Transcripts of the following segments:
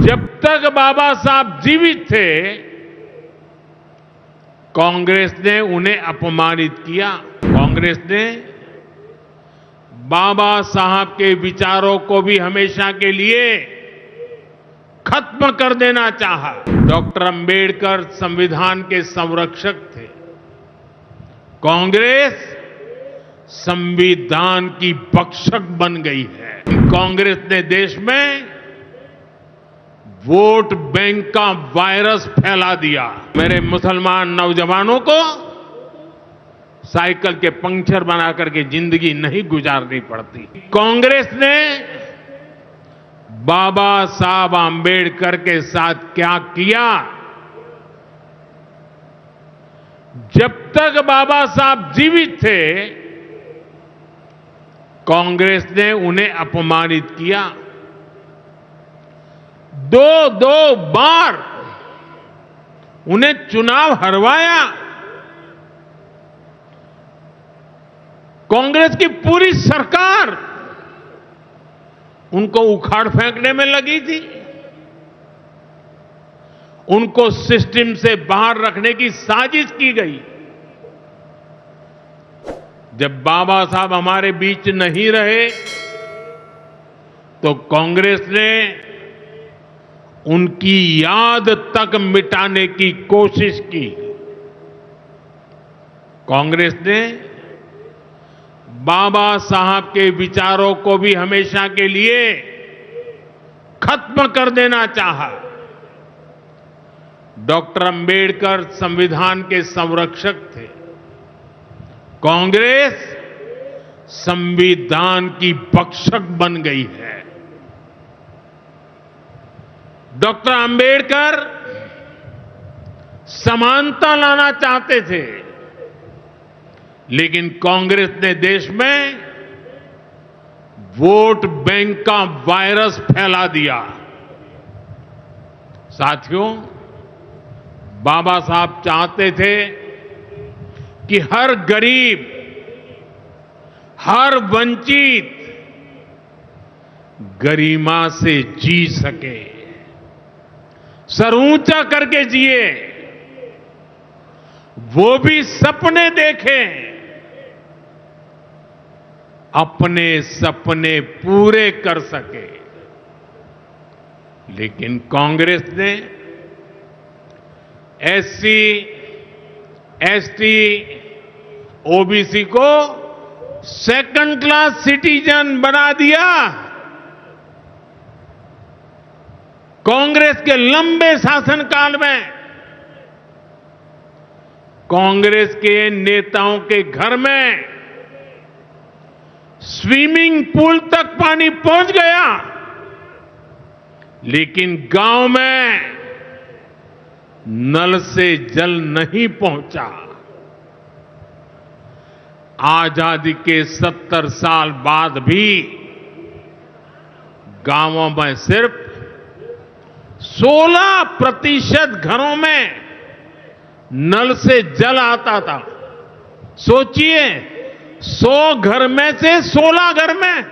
जब तक बाबा साहब जीवित थे, कांग्रेस ने उन्हें अपमानित किया। कांग्रेस ने बाबा साहब के विचारों को भी हमेशा के लिए खत्म कर देना चाहा। डॉक्टर अंबेडकर संविधान के संरक्षक थे। कांग्रेस संविधान की भक्षक बन गई है। कांग्रेस ने देश में वोट बैंक का वायरस फैला दिया। मेरे मुसलमान नौजवानों को साइकिल के पंक्चर बना करके जिंदगी नहीं गुजारनी पड़ती। कांग्रेस ने बाबा साहब आंबेडकर के साथ क्या किया? जब तक बाबा साहब जीवित थे, कांग्रेस ने उन्हें अपमानित किया। दो बार उन्हें चुनाव हरवाया। कांग्रेस की पूरी सरकार उनको उखाड़ फेंकने में लगी थी। उनको सिस्टम से बाहर रखने की साजिश की गई। जब बाबा साहब हमारे बीच नहीं रहे, तो कांग्रेस ने उनकी याद तक मिटाने की कोशिश की। कांग्रेस ने बाबा साहब के विचारों को भी हमेशा के लिए खत्म कर देना चाहा। डॉक्टर अंबेडकर संविधान के संरक्षक थे। कांग्रेस संविधान की भक्षक बन गई है। डॉक्टर अंबेडकर समानता लाना चाहते थे, लेकिन कांग्रेस ने देश में वोट बैंक का वायरस फैला दिया। साथियों, बाबा साहब चाहते थे कि हर गरीब, हर वंचित गरिमा से जी सके, सर ऊंचा करके जिए, वो भी सपने देखें, अपने सपने पूरे कर सके। लेकिन कांग्रेस ने एससी, एसटी, ओबीसी को सेकंड क्लास सिटीजन बना दिया। कांग्रेस के लंबे शासनकाल में कांग्रेस के नेताओं के घर में स्विमिंग पूल तक पानी पहुंच गया, लेकिन गांव में नल से जल नहीं पहुंचा। आजादी के 70 साल बाद भी गांवों में सिर्फ 16% घरों में नल से जल आता था। सोचिए, 100 घर में से 16 घर में।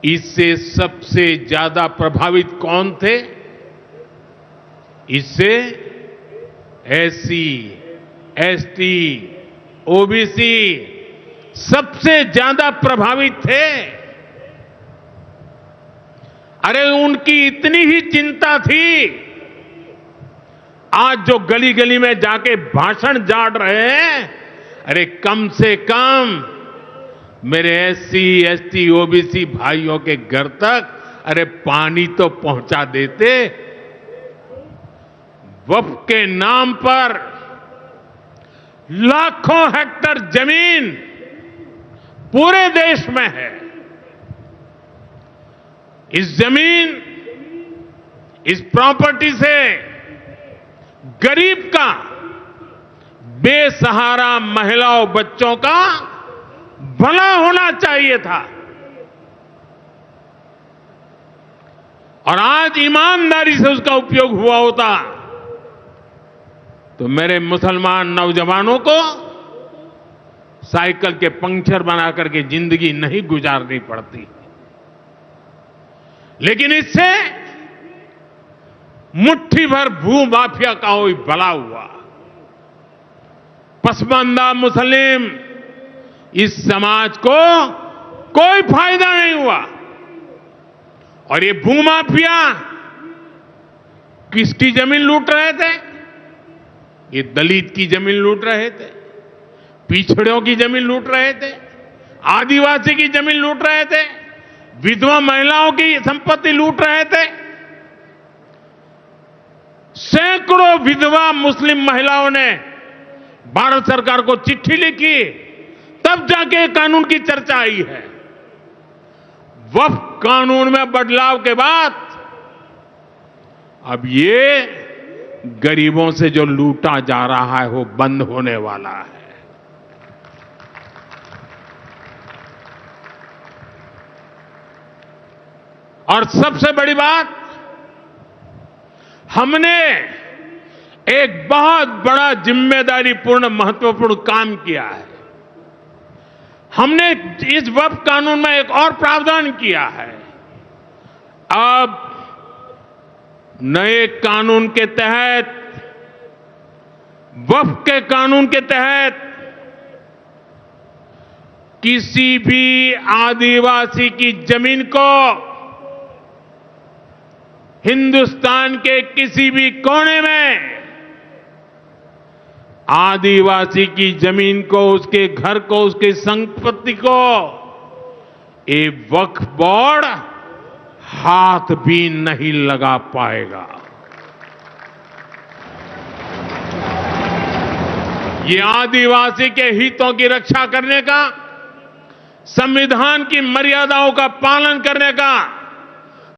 इससे सबसे ज्यादा प्रभावित कौन थे? इससे एससी, एसटी, ओबीसी सबसे ज्यादा प्रभावित थे। अरे उनकी इतनी ही चिंता थी, आज जो गली गली में जाके भाषण झाड़ रहे हैं, अरे कम से कम मेरे एससी, एसटी, ओबीसी भाइयों के घर तक अरे पानी तो पहुंचा देते। वक्फ के नाम पर लाखों हेक्टेयर जमीन पूरे देश में है। इस जमीन, इस प्रॉपर्टी से गरीब का, बेसहारा महिलाओं, बच्चों का भला होना चाहिए था। और आज ईमानदारी से उसका उपयोग हुआ होता तो मेरे मुसलमान नौजवानों को साइकिल के पंक्चर बना करके जिंदगी नहीं गुजारनी पड़ती। लेकिन इससे मुट्ठी भर भू माफिया का कोई भला हुआ। पसमानदा मुस्लिम इस समाज को कोई फायदा नहीं हुआ। और ये भूमाफिया किसकी जमीन लूट रहे थे? ये दलित की जमीन लूट रहे थे, पिछड़ों की जमीन लूट रहे थे, आदिवासी की जमीन लूट रहे थे, विधवा महिलाओं की संपत्ति लूट रहे थे। सैकड़ों विधवा मुस्लिम महिलाओं ने भारत सरकार को चिट्ठी लिखी, तब जाके कानून की चर्चा आई है। वक्फ कानून में बदलाव के बाद अब ये गरीबों से जो लूटा जा रहा है वो बंद होने वाला है। और सबसे बड़ी बात, हमने एक बहुत बड़ा जिम्मेदारीपूर्ण महत्वपूर्ण काम किया है। हमने इस वक्फ कानून में एक और प्रावधान किया है। अब नए कानून के तहत, वक्फ के कानून के तहत किसी भी आदिवासी की जमीन को हिंदुस्तान के किसी भी कोने में आदिवासी की जमीन को, उसके घर को, उसकी संपत्ति को ये वक्फ बोर्ड हाथ भी नहीं लगा पाएगा। ये आदिवासी के हितों की रक्षा करने का, संविधान की मर्यादाओं का पालन करने का